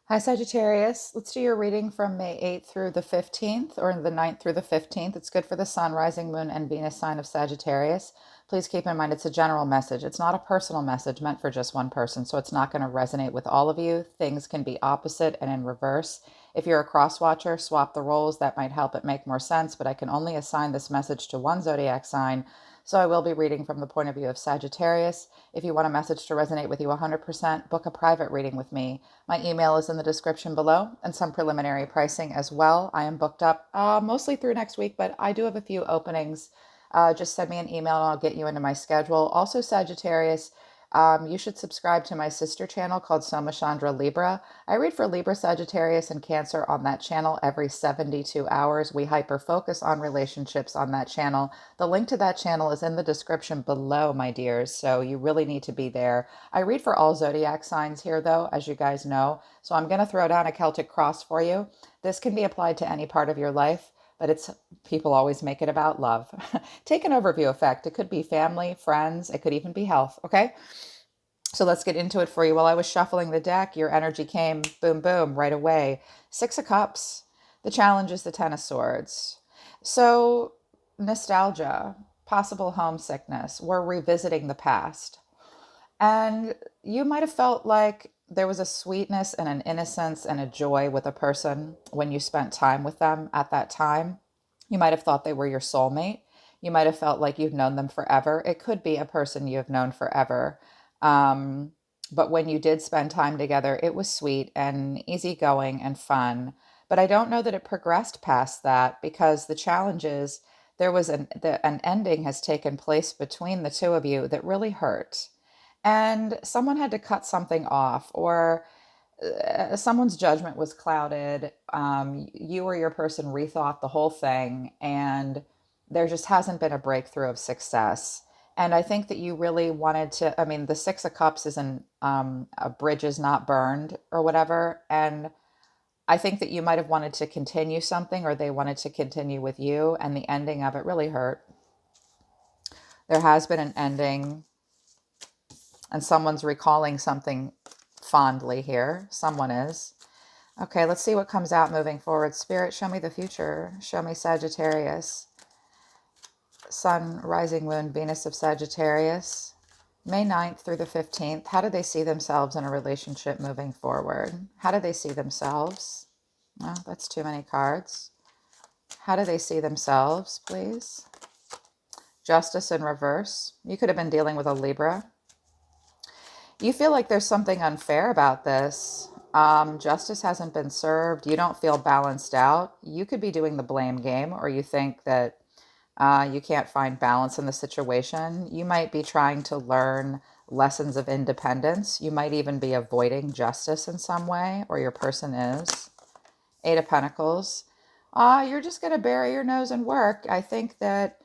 Hi, Sagittarius. Let's do your reading from May 8th through the 15th, or the 9th through the 15th. It's good for the Sun, Rising Moon, and Venus sign of Sagittarius. Please keep in mind it's a general message. It's not a personal message meant for just one person, so it's not going to resonate with all of you. Things can be opposite and in reverse. If you're a cross watcher, swap the roles. That might help it make more sense, but I can only assign this message to one zodiac sign. So I will be reading from the point of view of Sagittarius. If you want a message to resonate with you 100%, book a private reading with me. My email is in the description below and some preliminary pricing as well. I am booked up mostly through next week, but I do have a few openings. Just send me an email and I'll get you into my schedule. Also, Sagittarius, you should subscribe to my sister channel called Soma, Chandra, Libra. I read for Libra, Sagittarius, and Cancer on that channel every 72 hours. We hyper focus on relationships on that channel. The link to that channel is in the description below, my dears, so you really need to be there. I read for all zodiac signs here, though, as you guys know, so I'm going to throw down a Celtic cross for you. This can be applied to any part of your life, but it's people always make it about love. Take an overview effect. It could be family, friends, it could even be health, okay? So let's get into it for you. While I was shuffling the deck, your energy came boom, boom, right away. Six of Cups. The challenge is the Ten of Swords. So, nostalgia, possible homesickness. We're revisiting the past. And you might have felt like there was a sweetness and an innocence and a joy with a person when you spent time with them at that time. You might have thought they were your soulmate. You might have felt like you've known them forever. It could be a person you have known forever. Um, but when you did spend time together, it was sweet and easygoing and fun. But I don't know that it progressed past that because the challenge is there was an ending has taken place between the two of you that really hurt. And someone had to cut something off, or someone's judgment was clouded. You or your person rethought the whole thing, and there just hasn't been a breakthrough of success. And I think that you really wanted to. I mean, the Six of Cups is a bridge is not burned or whatever. And I think that you might have wanted to continue something, or they wanted to continue with you, and the ending of it really hurt. There has been an ending, and someone's recalling something fondly here. Someone is. Okay, let's see what comes out moving forward. Spirit, show me the future. Show me Sagittarius. Sun, rising moon, Venus of Sagittarius. May 9th through the 15th. How do they see themselves in a relationship moving forward? How do they see themselves? Oh, that's too many cards. How do they see themselves, please? Justice in reverse. You could have been dealing with a Libra. You feel like there's something unfair about this. Justice hasn't been served. You don't feel balanced out. You could be doing the blame game, or you think that you can't find balance in the situation. You might be trying to learn lessons of independence. You might even be avoiding justice in some way, or your person is. Eight of Pentacles. You're just going to bury your nose and work. I think that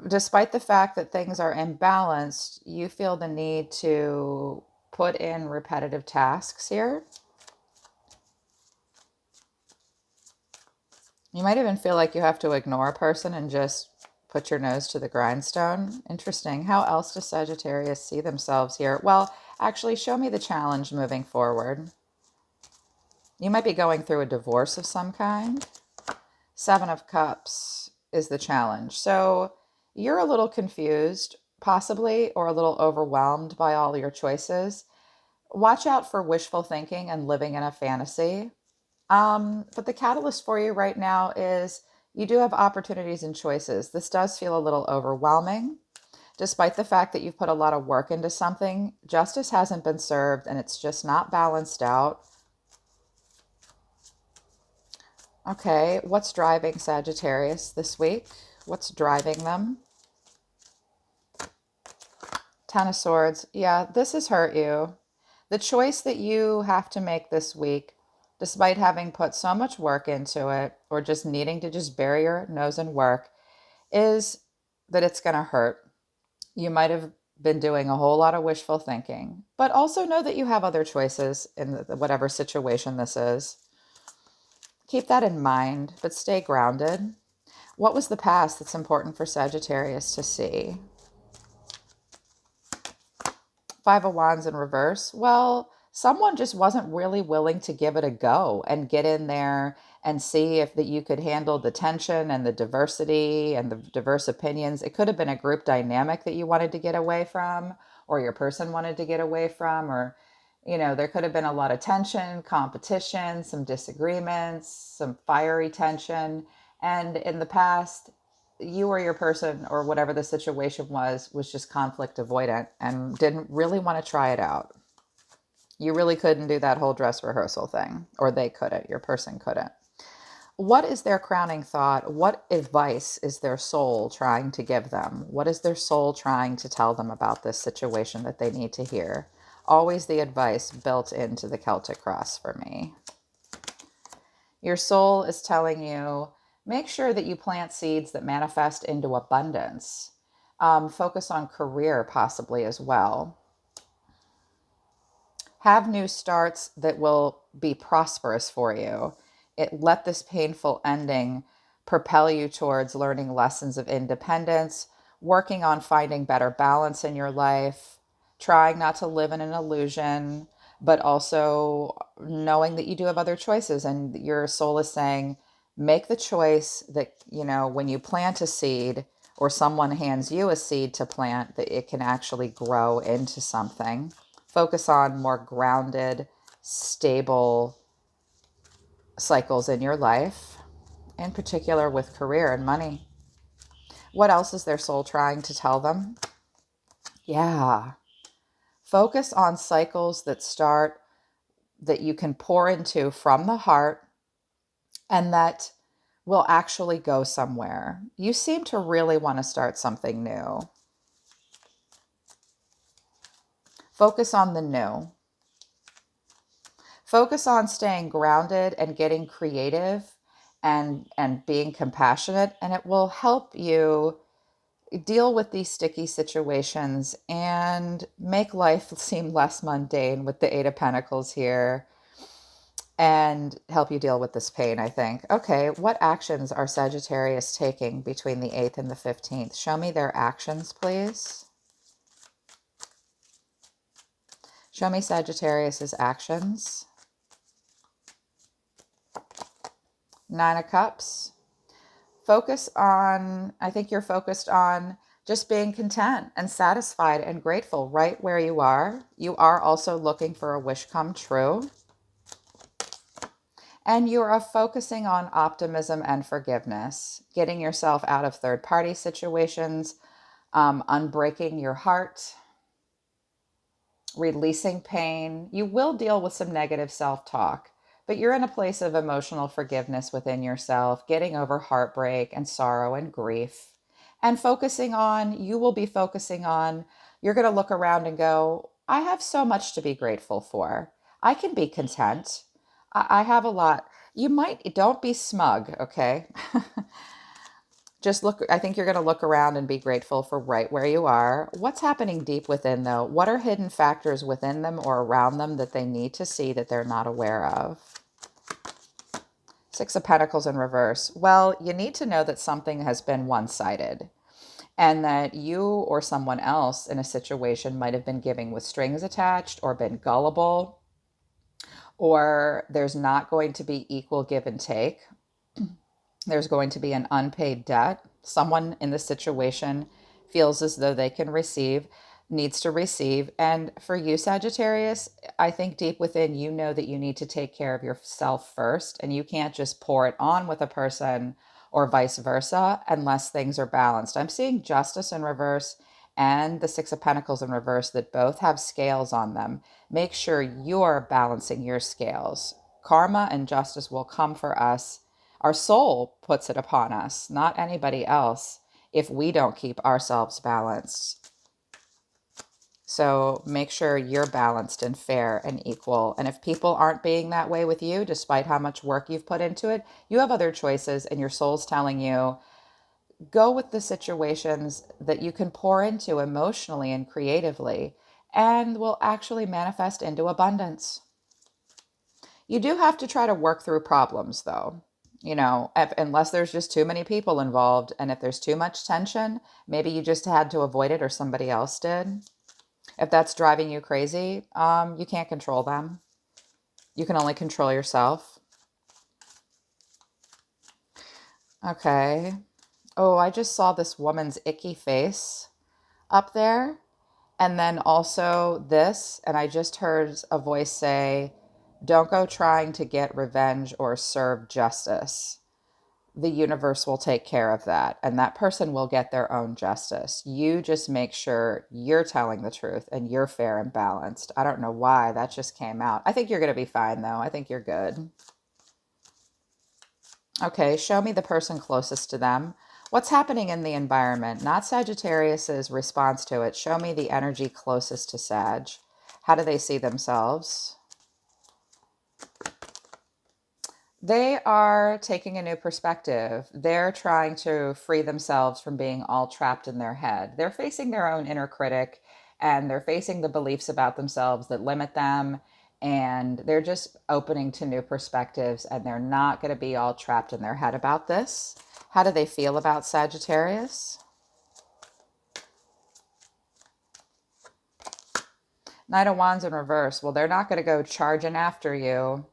despite the fact that things are imbalanced, you feel the need to put in repetitive tasks here. You might even feel like you have to ignore a person and just put your nose to the grindstone. Interesting. How else does Sagittarius see themselves here? Well, actually, show me the challenge moving forward. You might be going through a divorce of some kind. Seven of Cups is the challenge. So you're a little confused, possibly, or a little overwhelmed by all your choices. Watch out for wishful thinking and living in a fantasy. But the catalyst for you right now is you do have opportunities and choices. This does feel a little overwhelming. Despite the fact that you've put a lot of work into something, justice hasn't been served and it's just not balanced out. Okay, what's driving Sagittarius this week? What's driving them? Ten of Swords. Yeah, this has hurt you. The choice that you have to make this week, despite having put so much work into it, or just needing to just bury your nose in work, is that it's going to hurt. You might have been doing a whole lot of wishful thinking, but also know that you have other choices in whatever situation this is. Keep that in mind, but stay grounded. What was the past that's important for Sagittarius to see? Five of Wands in reverse. Well, someone just wasn't really willing to give it a go and get in there and see if that you could handle the tension and the diversity and the diverse opinions. It could have been a group dynamic that you wanted to get away from, or your person wanted to get away from, or there could have been a lot of tension, competition, some disagreements, some fiery tension. And in the past, you or your person or whatever the situation was just conflict avoidant and didn't really want to try it out. You really couldn't do that whole dress rehearsal thing, or they couldn't, your person couldn't. What is their crowning thought? What advice is their soul trying to give them? What is their soul trying to tell them about this situation that they need to hear? Always the advice built into the Celtic cross for me. Your soul is telling you, make sure that you plant seeds that manifest into abundance. Focus on career possibly as well. Have new starts that will be prosperous for you. Let this painful ending propel you towards learning lessons of independence, working on finding better balance in your life, trying not to live in an illusion, but also knowing that you do have other choices. And your soul is saying, make the choice that, when you plant a seed or someone hands you a seed to plant, that it can actually grow into something. Focus on more grounded, stable cycles in your life, in particular with career and money. What else is their soul trying to tell them? Yeah. Focus on cycles that you can pour into from the heart and that will actually go somewhere. You seem to really want to start something new. Focus on the new. Focus on staying grounded and getting creative and being compassionate, and it will help you deal with these sticky situations and make life seem less mundane with the Eight of Pentacles here and help you deal with this pain, I think. Okay, what actions are Sagittarius taking between the 8th and the 15th? Show me their actions, please. Show me Sagittarius's actions. 9 of Cups. I think you're focused on just being content and satisfied and grateful right where you are. You are also looking for a wish come true. And you are focusing on optimism and forgiveness, getting yourself out of third-party situations, unbreaking your heart, releasing pain. You will deal with some negative self-talk, but you're in a place of emotional forgiveness within yourself, getting over heartbreak and sorrow and grief, and you're going to look around and go, I have so much to be grateful for. I can be content. I have a lot. Don't be smug, okay? I think you're going to look around and be grateful for right where you are. What's happening deep within, though? What are hidden factors within them or around them that they need to see that they're not aware of? 6 of Pentacles in reverse. Well, you need to know that something has been one-sided and that you or someone else in a situation might have been giving with strings attached or been gullible, or there's not going to be equal give and take. There's going to be an unpaid debt. Someone in the situation feels as though they can receive, needs to receive. And for you, Sagittarius, I think deep within, you know that you need to take care of yourself first, and you can't just pour it on with a person or vice versa unless things are balanced. I'm seeing Justice in reverse and the 6 of Pentacles in reverse that both have scales on them. Make sure you're balancing your scales. Karma and justice will come for us. Our soul puts it upon us, not anybody else, if we don't keep ourselves balanced. So make sure you're balanced and fair and equal. And if people aren't being that way with you, despite how much work you've put into it, you have other choices, and your soul's telling you, go with the situations that you can pour into emotionally and creatively and will actually manifest into abundance. You do have to try to work through problems, though. Unless there's just too many people involved, and if there's too much tension, maybe you just had to avoid it or somebody else did. If that's driving you crazy, you can't control them. You can only control yourself. Okay. Oh, I just saw this woman's icky face up there. And then also this, and I just heard a voice say, don't go trying to get revenge or serve justice. The universe will take care of that, and that person will get their own justice. You just make sure you're telling the truth and you're fair and balanced. I don't know why that just came out. I think you're going to be fine, though. I think you're good. Okay, show me the person closest to them. What's happening in the environment? Not Sagittarius's response to it. Show me the energy closest to Sag. How do they see themselves? They are taking a new perspective. They're trying to free themselves from being all trapped in their head. They're facing their own inner critic, and they're facing the beliefs about themselves that limit them. And they're just opening to new perspectives, and they're not going to be all trapped in their head about this. How do they feel about Sagittarius? Knight of Wands in reverse. Well, they're not going to go charging after you,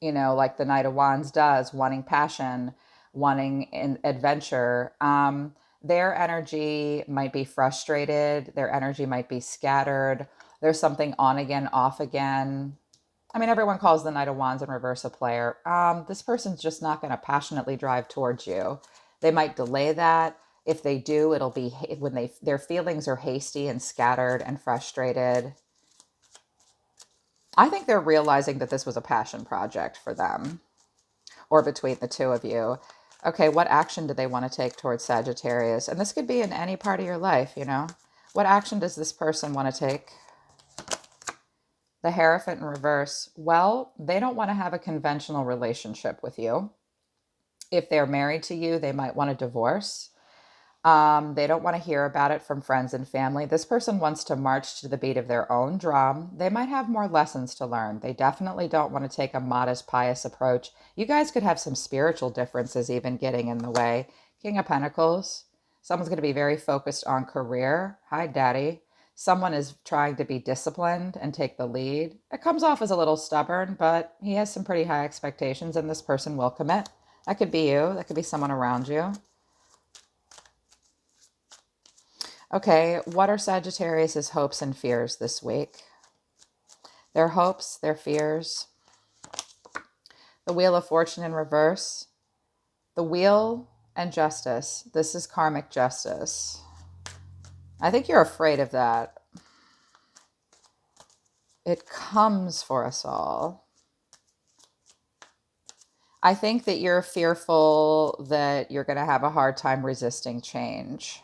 like the Knight of Wands does, wanting passion, wanting adventure. Their energy might be frustrated. Their energy might be scattered. There's something on again, off again. I mean, everyone calls the Knight of Wands in reverse a player. This person's just not going to passionately drive towards you. They might delay that. If they do, it'll be when their feelings are hasty and scattered and frustrated. I think they're realizing that this was a passion project for them, or between the two of you. Okay, what action do they want to take towards Sagittarius? And this could be in any part of your life, What action does this person want to take? The Hierophant in reverse. Well, they don't want to have a conventional relationship with you. If they're married to you, they might want a divorce. They don't want to hear about it from friends and family. This person wants to march to the beat of their own drum. They might have more lessons to learn. They definitely don't want to take a modest, pious approach. You guys could have some spiritual differences even getting in the way. King of Pentacles. Someone's going to be very focused on career. Hi, Daddy. Someone is trying to be disciplined and take the lead. It comes off as a little stubborn, but he has some pretty high expectations, and this person will commit. That could be you. That could be someone around you. Okay, what are Sagittarius's hopes and fears this week? Their hopes, their fears. The Wheel of Fortune in reverse. The Wheel and Justice. This is karmic justice. I think you're afraid of that. It comes for us all. I think that you're fearful that you're going to have a hard time resisting change.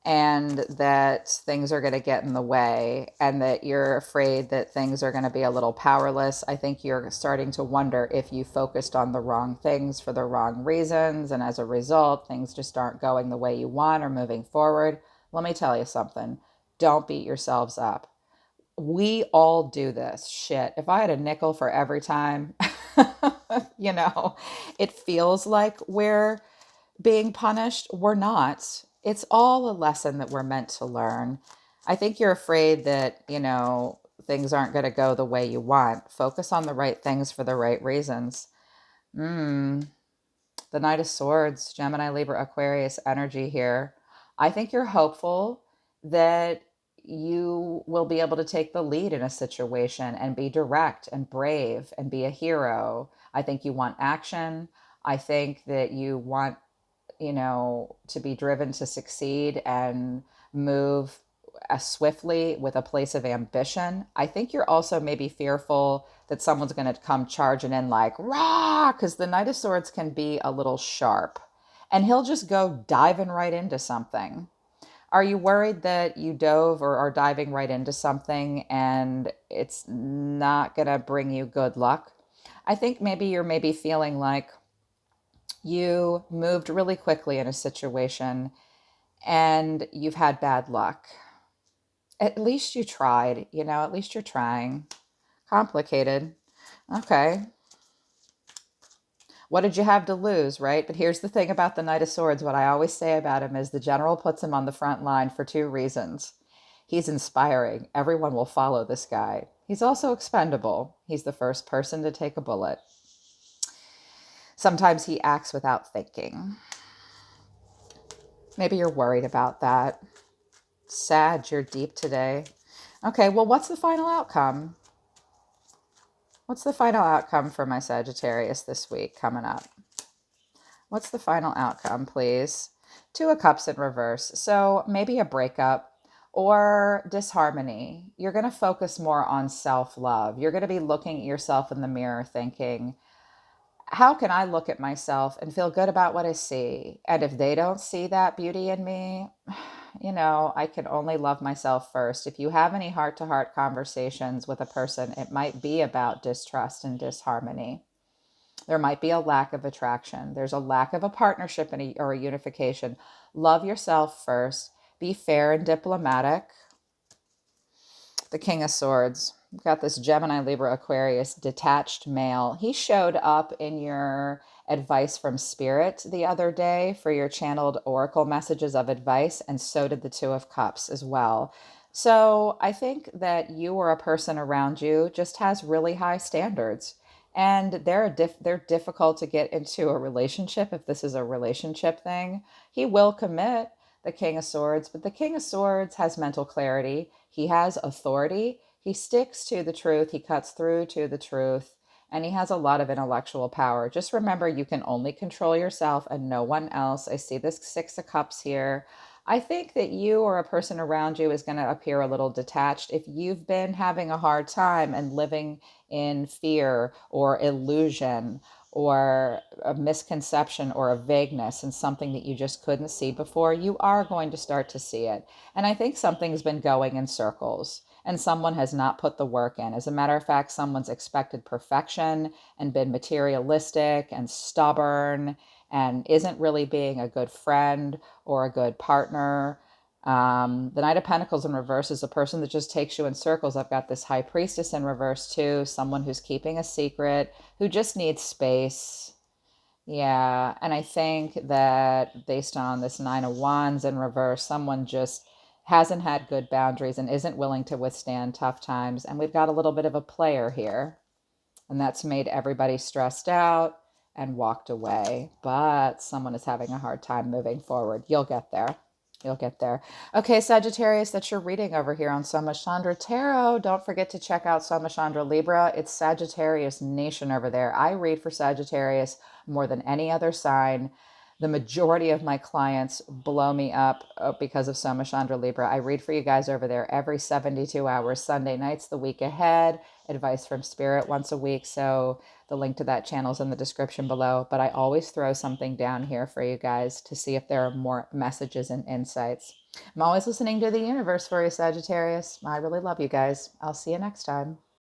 And that things are going to get in the way, and that you're afraid that things are going to be a little powerless. I think you're starting to wonder if you focused on the wrong things for the wrong reasons, and as a result, things just aren't going the way you want or moving forward. Let me tell you something. Don't beat yourselves up. We all do this shit. If I had a nickel for every time, it feels like we're being punished, we're not. It's all a lesson that we're meant to learn. I think you're afraid that, things aren't going to go the way you want. Focus on the right things for the right reasons. The Knight of Swords, Gemini, Libra, Aquarius energy here. I think you're hopeful that you will be able to take the lead in a situation and be direct and brave and be a hero. I think you want action. I think that you want to be driven to succeed and move swiftly with a place of ambition. I think you're also maybe fearful that someone's going to come charging in like, rah, because the Knight of Swords can be a little sharp and he'll just go diving right into something. Are you worried that you dove or are diving right into something and it's not going to bring you good luck? I think maybe you're feeling like you moved really quickly in a situation and you've had bad luck. At least you tried, at least you're trying. Complicated. Okay. What did you have to lose, right? But here's the thing about the Knight of Swords. What I always say about him is the general puts him on the front line for two reasons. He's inspiring. Everyone will follow this guy. He's also expendable. He's the first person to take a bullet. Sometimes he acts without thinking. Maybe you're worried about that. Sag, you're deep today. Okay, well, what's the final outcome? What's the final outcome for my Sagittarius this week coming up? What's the final outcome, please? Two of Cups in reverse. So maybe a breakup or disharmony. You're going to focus more on self-love. You're going to be looking at yourself in the mirror thinking, how can I look at myself and feel good about what I see? And if they don't see that beauty in me, I can only love myself first. If you have any heart-to-heart conversations with a person, it might be about distrust and disharmony. There might be a lack of attraction. There's a lack of a partnership or a unification. Love yourself first. Be fair and diplomatic. The King of Swords. We've got this Gemini, Libra, Aquarius, detached male. He showed up in your advice from Spirit the other day for your channeled oracle messages of advice, and so did the Two of Cups as well. So I think that you or a person around you just has really high standards, and they're difficult to get into a relationship if this is a relationship thing. He will commit, the King of Swords, but the King of Swords has mental clarity. He has authority. He sticks to the truth. He cuts through to the truth, and he has a lot of intellectual power. Just remember, you can only control yourself and no one else. I see this Six of Cups here. I think that you or a person around you is going to appear a little detached if you've been having a hard time and living in fear or illusion or a misconception or a vagueness and something that you just couldn't see before. You are going to start to see it. And I think something's been going in circles and someone has not put the work in. As a matter of fact, someone's expected perfection and been materialistic and stubborn and isn't really being a good friend or a good partner. The Knight of Pentacles in reverse is a person that just takes you in circles. I've got this High Priestess in reverse too, someone who's keeping a secret, who just needs space. Yeah, and I think that based on this Nine of Wands in reverse, someone just hasn't had good boundaries and isn't willing to withstand tough times. And we've got a little bit of a player here, and that's made everybody stressed out and walked away. But someone is having a hard time moving forward. You'll get there. You'll get there. Okay, Sagittarius, that's your reading over here on Soma Chandra Tarot. Don't forget to check out Soma Chandra Libra. It's Sagittarius Nation over there. I read for Sagittarius more than any other sign. The majority of my clients blow me up because of Soma Chandra Libra. I read for you guys over there every 72 hours, Sunday nights, the week ahead, advice from Spirit once a week. So the link to that channel is in the description below. But I always throw something down here for you guys to see if there are more messages and insights. I'm always listening to the universe for you, Sagittarius. I really love you guys. I'll see you next time.